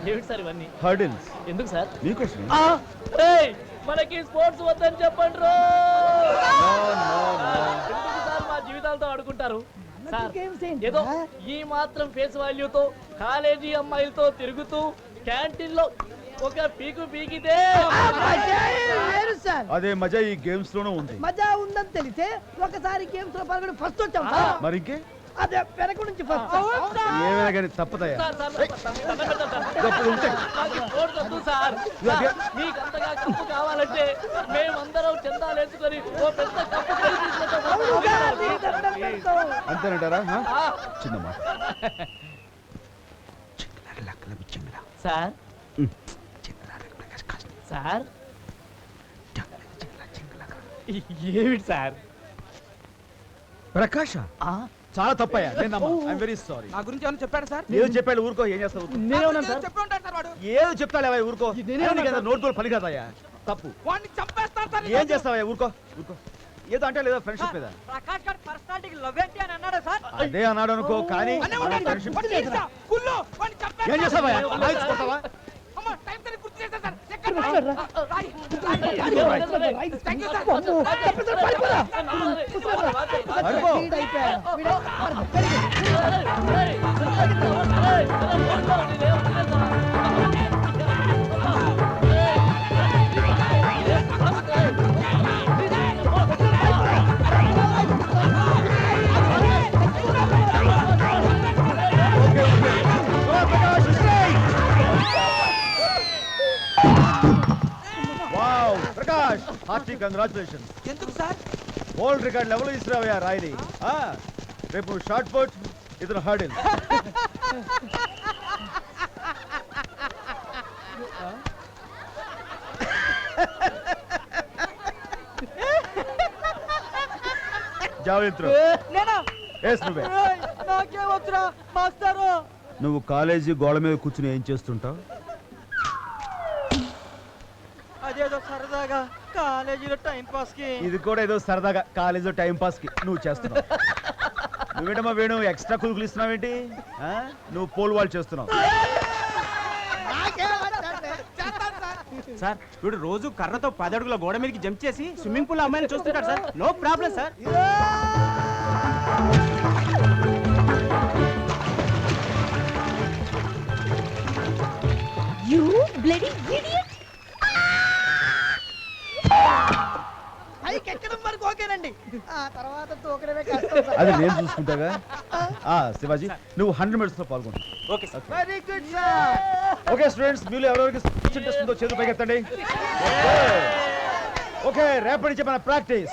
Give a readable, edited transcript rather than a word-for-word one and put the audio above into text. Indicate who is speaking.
Speaker 1: ఏమిటి సార్ ఇవన్నీ?
Speaker 2: హర్డిల్స్.
Speaker 1: ఎందుకు సార్?
Speaker 2: మీకోసం.
Speaker 1: మనకి స్పోర్ట్స్ వద్దని చెప్పండి ఎందుకు సార్ మా జీవితాలతో ఆడుకుంటారు సార్? ఏదో ఈ మాత్రం ఫేస్ వాల్యూతో కాలేజీ అమ్మాయిలతో తిరుగుతూ క్యాంటీన్ లో ఒక పీకు పీకితే
Speaker 2: అదే మజా ఈ గేమ్స్ లోనే ఉంది.
Speaker 3: మజా ఉందని తెలిసే ఒకసారి గేమ్స్ లో పాల్గొని ఫస్ట్ వచ్చాం.
Speaker 2: మరి ఇంకే
Speaker 3: అదే వెనక నుంచి ఫస్ట్.
Speaker 2: ఏమైనా కానీ తప్పదయ్యా.
Speaker 1: మీకంతగా కప్పు కావాలంటే మేమందరం చందాలు వేసుకొని ఓ పెద్ద కప్పు
Speaker 2: అంతేనంటారా? చిన్నమ్మా
Speaker 1: సార్ సార్ ఏమిటి సార్?
Speaker 2: ప్రకాష్ చాలా తప్పయ్యా. I'm very sorry.
Speaker 4: నా గురించి ఏమైనా చెప్పాడు సార్?
Speaker 2: ఏదో చెప్పాడు, ఊరుకో. ఏం చేస్తావు? ఏదో చెప్తాడు ఊరుకో. నోట్ పని కదయ్యా, తప్పు.
Speaker 4: వాడిని చంపేస్తాను సార్.
Speaker 2: ఏం చేస్తావయ్యా? ఊరుకో ఊరుకో. ఏదో అంటే లేదా ఫ్రెండ్షిప్ మీద.
Speaker 4: ప్రకాష్ గారి పర్సనాలిటీకి లవ్ ఏంటి అని అన్నాడు సార్.
Speaker 2: అదే అన్నాడు అనుకో, కానీ ఏం చేస్తావయ్యా? కొడతావా? Prakash, hearty congratulation.
Speaker 4: ఎందుకు సార్?
Speaker 2: వరల్డ్ రికార్డ్ లెవెల్ తీసుకురావయ్యా రాయిని. రేపు షార్ట్ పుట్, ఇతను హర్డిల్. Javelin throw. నువ్వే.
Speaker 4: నాకే వచ్చరా మాస్టారు?
Speaker 2: నువ్వు కాలేజీ గోడ మీద కూర్చుని ఏం చేస్తుంటావు?
Speaker 4: అదేదో సరదాగా కాలేజీలో టైం పాస్ కి.
Speaker 2: ఇది కూడా ఏదో సరదాగా కాలేజీలో టైం పాస్ కి నువ్వు చేస్తున్నావు. నువ్వేంటమ్మా వేణు ఎక్స్ట్రా కులుకులు ఇస్తున్నావేంటి? నువ్వు పోల్ వాల్ చేస్తున్నావు.
Speaker 5: సార్ వీడు రోజు కర్రతో 10 అడుగుల గోడ మీదకి జంప్ చేసి స్విమ్మింగ్ పూల్ అమ్మాయిని చూస్తుంటాడు sir. No problem sir.
Speaker 3: You bloody idiot! ఎక్కడం వరకు ఓకేనండి, ఆ తర్వాత తోకడమే కష్టం.
Speaker 2: అది నేను చూసుకుంటాగా. శివాజీ, నువ్వు 100 మీటర్స్ లో పాల్గొంటావు.
Speaker 5: Okay sir.
Speaker 3: Very good sir.
Speaker 2: Okay students, మీరు ఎవరెవరికి ఇంట్రెస్ట్ ఉందో చేతులు పైకెత్తండి. ఓకే, రేపటి నుంచి మన ప్రాక్టీస్.